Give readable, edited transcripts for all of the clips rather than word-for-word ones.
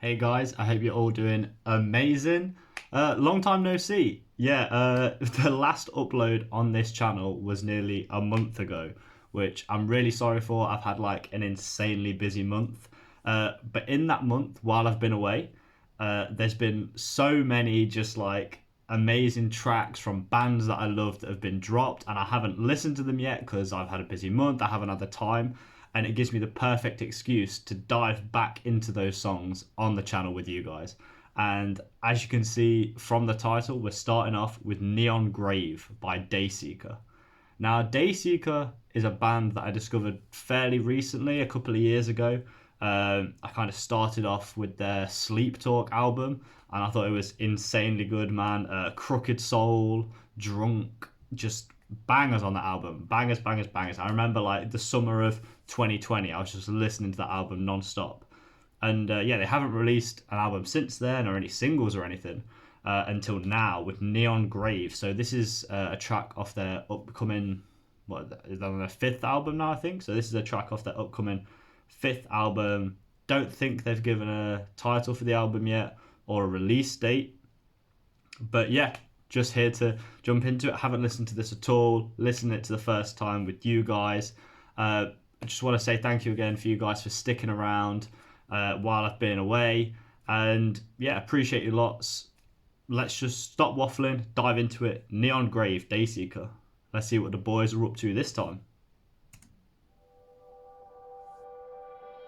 Hey guys, I hope you're all doing amazing. Long time no see. The last upload on this channel was nearly a month ago, which I'm really sorry for. I've had like an insanely busy month. But in that month, while I've been away, there's been so many just like amazing tracks from bands that I love that have been dropped, and I haven't listened to them yet because I've had a busy month. I haven't had the time, and it gives me the perfect excuse to dive back into those songs on the channel with you guys. And as you can see from the title, we're starting off with Neon Grave by Dayseeker. Now, Dayseeker is a band that I discovered fairly recently, a couple of years ago. I kind of started off with their Sleep Talk album, and I thought it was insanely good, man. Crooked Soul, Drunk, just bangers on that album. Bangers, bangers, bangers. I remember like the summer of 2020, I was just listening to that album non-stop. And they haven't released an album since then or any singles or anything until now with Neon Grave. So this is a track off their upcoming, what is that, on their fifth album now, I think. So this is a track off their upcoming fifth album. Don't think they've given a title for the album yet or a release date. But yeah, just here to jump into it. I haven't listened to this at all. Listened it to the first time with you guys. I just want to say thank you again for you guys for sticking around while I've been away. And yeah, appreciate you lots. Let's just stop waffling, dive into it. Neon Grave, Dayseeker. Let's see what the boys are up to this time.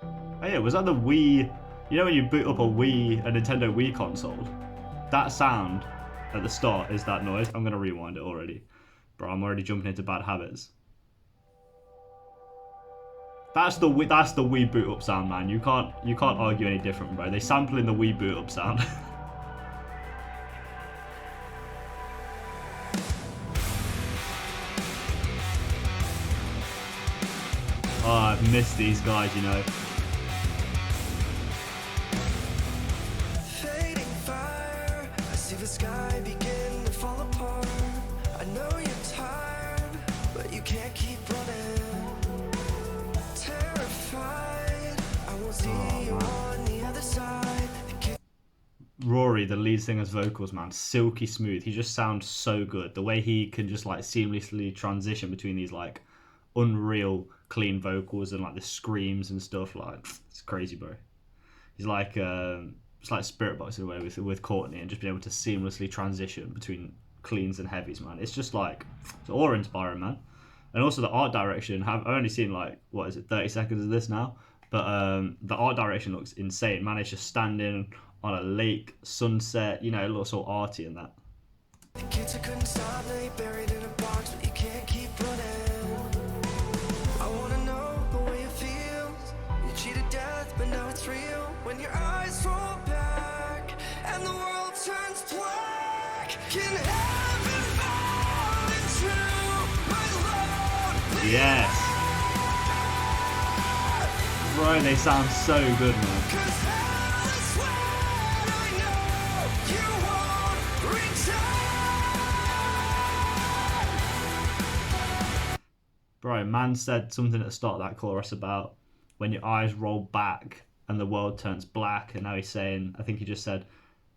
Oh yeah, was that the Wii? You know when you boot up a Nintendo Wii console? That sound at the start is that noise. I'm gonna rewind it already. Bro, I'm already jumping into bad habits. That's the Wii boot up sound, man. You can't argue any different, bro. They sample in the Wii boot up sound. Oh, I've missed these guys, you know. Fading fire, I see the sky begin to fall apart. I know you're tired, but you can't keep running. Terrified, I won't see you on the other side. Rory, the lead singer's vocals, man, silky smooth. He just sounds so good. The way he can just like seamlessly transition between these like unreal clean vocals and like the screams and stuff, like it's crazy, bro. He's like it's like Spirit Box in a way with Courtney, and just being able to seamlessly transition between cleans and heavies, man. It's just like it's awe-inspiring, man. And also the art direction. I've only seen like, what is it, 30 seconds of this now, but the art direction looks insane, man. It's just standing on a lake, sunset, you know, it looks all arty and that. The kids who couldn't stop, now you're buried in a box, but you can't keep running. I wanna know the way it feels. You cheated death, but now it's real. When your eyes roll back and the world turns black, can heaven fall into my love? Yes. Bro, they sound so good, man. 'Cause hell is when I know you won't return. Bro, man said something at the start of that chorus about when your eyes roll back and the world turns black, and now he's saying, I think he just said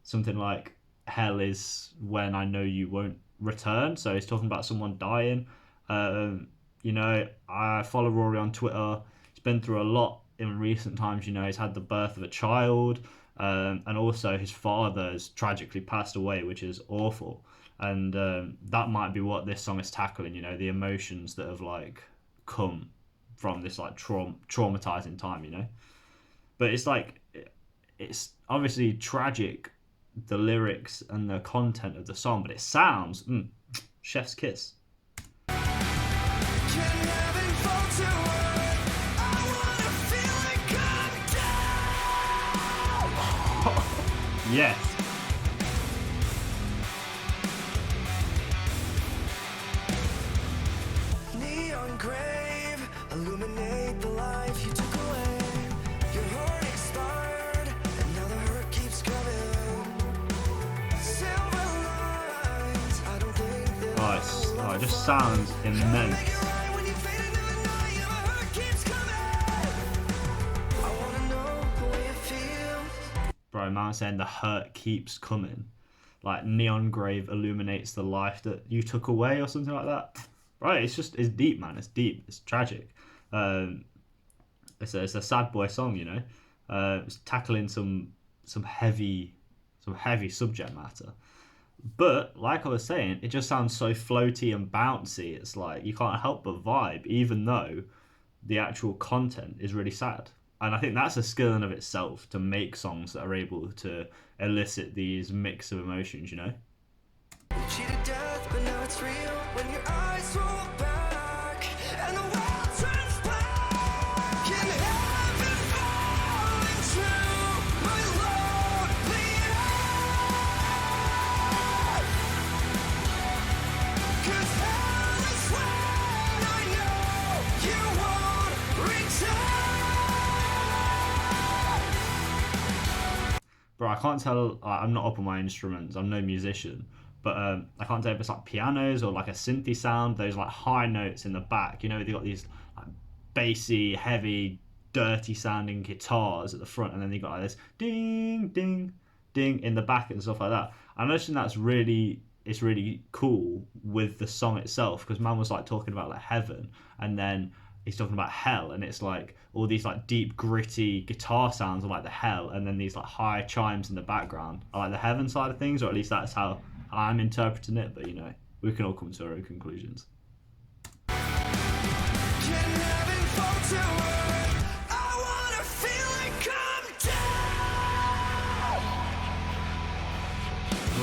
something like, hell is when I know you won't return. So he's talking about someone dying. You know, I follow Rory on Twitter. He's been through a lot in recent times. You know, he's had the birth of a child, and also his father has tragically passed away, which is awful. And that might be what this song is tackling, you know, the emotions that have like come from this like traumatizing time, you know. But it's like, it's obviously tragic, the lyrics and the content of the song, but it sounds chef's kiss. Can heaven fall to earth? I wanna feel it come down. Yes. Neon grave, illuminate the life you took away. Your heart expired, and now the hurt keeps coming. Silver lines, I don't think that Oh, it just sounds immense. make it right when you fade into the night. Your hurt keeps coming. I wanna know the way it feels. Bro, Bro, man saying the hurt keeps coming. Like neon grave illuminates the life that you took away or something like that. Right, it's deep, man. It's deep. It's tragic. Um, it's a sad boy song, you know. It's tackling some heavy subject matter. But like I was saying, it just sounds so floaty and bouncy. It's like you can't help but vibe, even though the actual content is really sad. And I think that's a skill in of itself to make songs that are able to elicit these mix of emotions, you know? Cheated death, but now it's real when your eyes roll back and the world turns black. Can heaven fall into my lonely life? 'Cause hell is when I know you won't return. Bro, I can't tell. I'm not up on my instruments. I'm no musician, but I can't tell if it's like pianos or like a synthy sound. Those like high notes in the back. You know, they got these like bassy, heavy, dirty sounding guitars at the front, and then they got like this ding, ding, ding in the back and stuff like that. I noticed that's it's really cool with the song itself because man was like talking about like heaven, and then he's talking about hell, and it's like all these like deep gritty guitar sounds are like the hell, and then these like high chimes in the background are like the heaven side of things, or at least that's how I'm interpreting it. But you know, we can all come to our own conclusions. Can heaven fall to earth? I wanna feel it come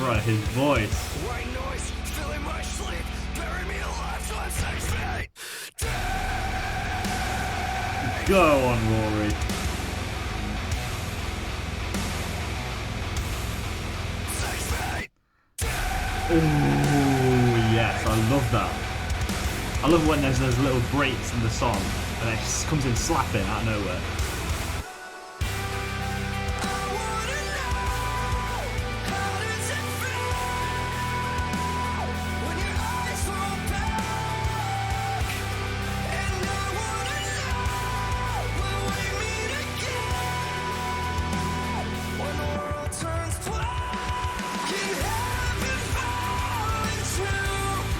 down. Right, his voice. White noise filling my sleep. Bury me alive till I'm 6 feet. Go on, Rory. 6 feet. Ooh, yes, I love that. I love when there's those little breaks in the song and it just comes in slapping out of nowhere. I wanna know, how does it feel when your eyes roll back? And I wanna know, will we meet again when the world turns black? Can heaven fall into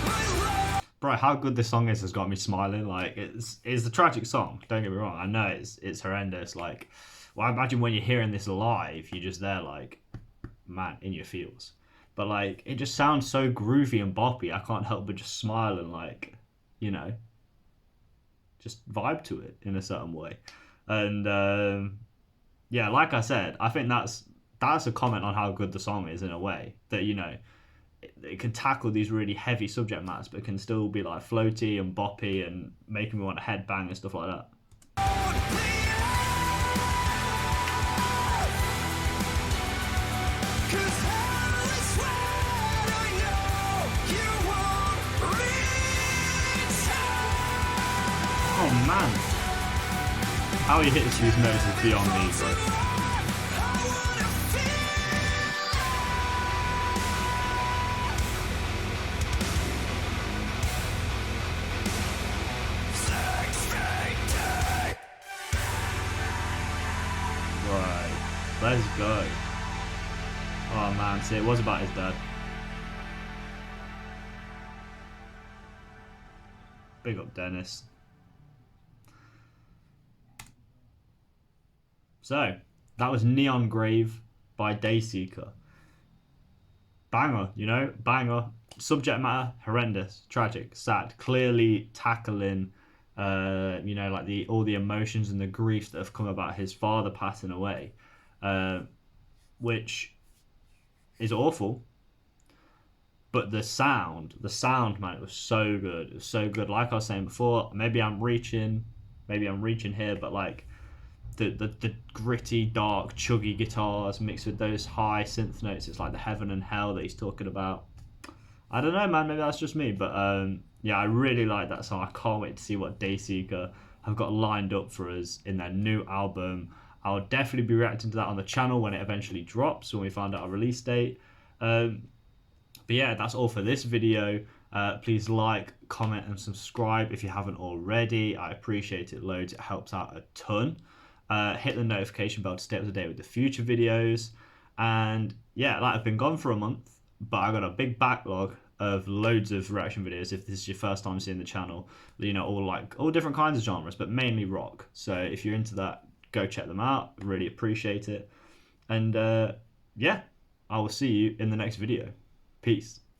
my life? Bro, how good this song is has got me smiling. Like it's a tragic song. Don't get me wrong. I know it's horrendous. Like, well, I imagine when you're hearing this live, you're just there like, man, in your feels. But like, it just sounds so groovy and boppy. I can't help but just smile and like, you know, just vibe to it in a certain way. And yeah, like I said, I think that's a comment on how good the song is in a way that you know. It can tackle these really heavy subject matters, but can still be like floaty and boppy and making me want to headbang and stuff like that. Cause hell is when I know you won't return. Oh man, how he hits these notes is beyond me, bro. Right, let's go. Oh man, see, it was about his dad. Big up Dennis. So, that was Neon Grave by Dayseeker. Banger, you know, banger. Subject matter, horrendous, tragic, sad. Clearly tackling, you know, like all the emotions and the grief that have come about his father passing away, which is awful. But the sound, man, it was so good. It was so good. Like I was saying before, maybe I'm reaching here, but like the gritty, dark, chuggy guitars mixed with those high synth notes, it's like the heaven and hell that he's talking about. I don't know, man. Maybe that's just me, but yeah, I really like that song. I can't wait to see what Dayseeker have got lined up for us in their new album. I'll definitely be reacting to that on the channel when it eventually drops, when we find out a release date. But yeah, that's all for this video. Please like, comment, and subscribe if you haven't already. I appreciate it loads. It helps out a ton. Hit the notification bell to stay up to date with the future videos. And yeah, like I've been gone for a month, but I got a big backlog of loads of reaction videos. If this is your first time seeing the channel, you know, all different kinds of genres, but mainly rock. So if you're into that, go check them out. Really appreciate it. And yeah, I will see you in the next video. Peace.